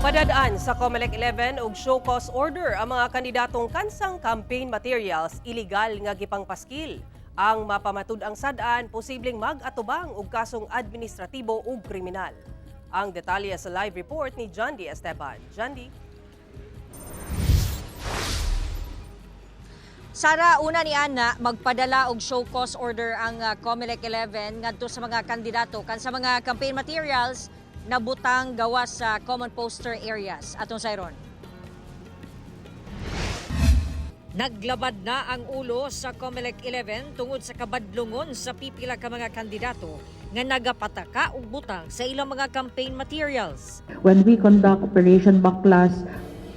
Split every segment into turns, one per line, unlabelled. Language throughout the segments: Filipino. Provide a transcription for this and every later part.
Padadaan sa COMELEC 11 og show cause order ang mga kandidatong kansang campaign materials illegal nga gipangpaskil. Ang mapamatud-ang sad-an posibleng mag-atubang og kasong administratibo ug kriminal. Ang detalye sa live report ni John D. Esteban. John D.
Sara, una ni Ana, magpadala og show cause order ang COMELEC 11 ngadto sa mga kandidato kan sa mga campaign materials na butang gawas sa common poster areas. Atong sayron. Naglabad na ang ulo sa COMELEC 11 tungod sa kabadlungon sa pipila ka mga kandidato nga nagapataka og butang sa ilang mga campaign materials.
When we conduct Operation Baklas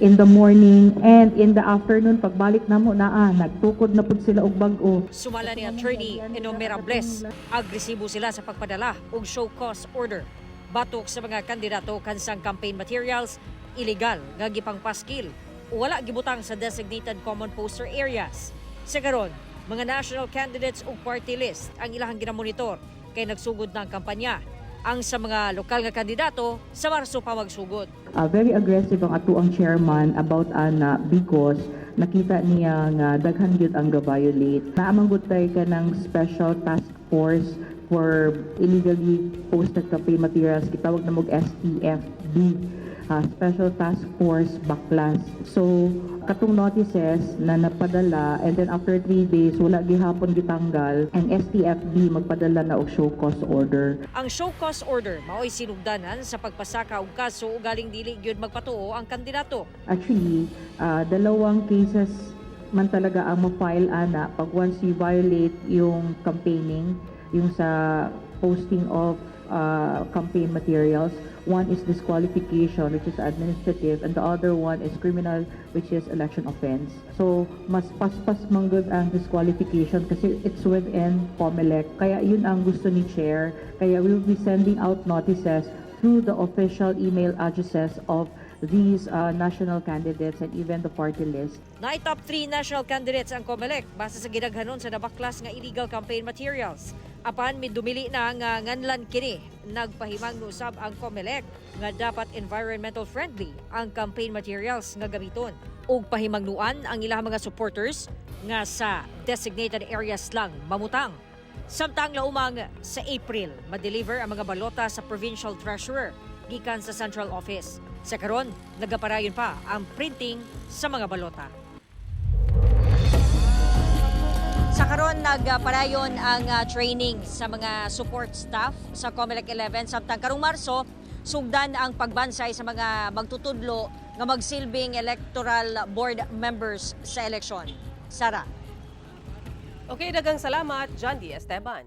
in the morning and in the afternoon, pagbalik namo nagtukod na pud sila og bag-o.
Sumala ni Attorney Eno Merables, agresibo sila sa pagpadala og show cause order. Batok sa mga kandidato kansang campaign materials, illegal nga gipangpaskil o wala gibutang sa designated common poster areas. Sa karon, mga national candidates o party list ang ilahang ginamonitor kay nagsugod na ang kampanya. Ang sa mga lokal nga kandidato, sa Marso pa magsugod.
Very aggressive ang atuang chairman about ana because nakita niya nga daghan gyud ang ga-violate. Naamang gutay ka ng special task force for illegally posted campaign materials, gitawag na mog STFB, Special Task Force Baklas. So, katong notices na napadala and then after 3 days, wala gihapon gitanggal, ang STFB magpadala na og show cause order.
Ang show cause order mao'y sinugdanan sa pagpasaka og kaso galing dili gyud magpatuo ang kandidato.
Actually, dalawang cases man talaga ang ma-file ana pag once you violate yung campaigning, yung sa posting of campaign materials. One is disqualification, which is administrative, and the other one is criminal, which is election offense. So, mas paspas manggod ang disqualification kasi it's within COMELEC. Kaya yun ang gusto ni Chair. Kaya we will be sending out notices through the official email addresses of these national candidates and even the party list.
Top 3 national candidates ang COMELEC base sa gidaghanon sa nabaklas nga illegal campaign materials. Apan midumili na nga nganlan kini, nagpahimang usab ang COMELEC nga dapat environmental friendly ang campaign materials nga gamiton. Ug pahimangnuan ang ilang mga supporters nga sa designated areas lang mamutang. Samtang laumang sa April, ma-deliver ang mga balota sa provincial treasurer gikan sa central office. Sa karon, nagaparayon pa ang printing sa mga balota. Sa karon nagparayon ang training sa mga support staff sa COMELEC 11 samtang karong Marso sugdan ang pagbansay sa mga magtutudlo nga magsilbing electoral board members sa eleksyon. Sara.
Okay, dagang salamat, John D. Esteban.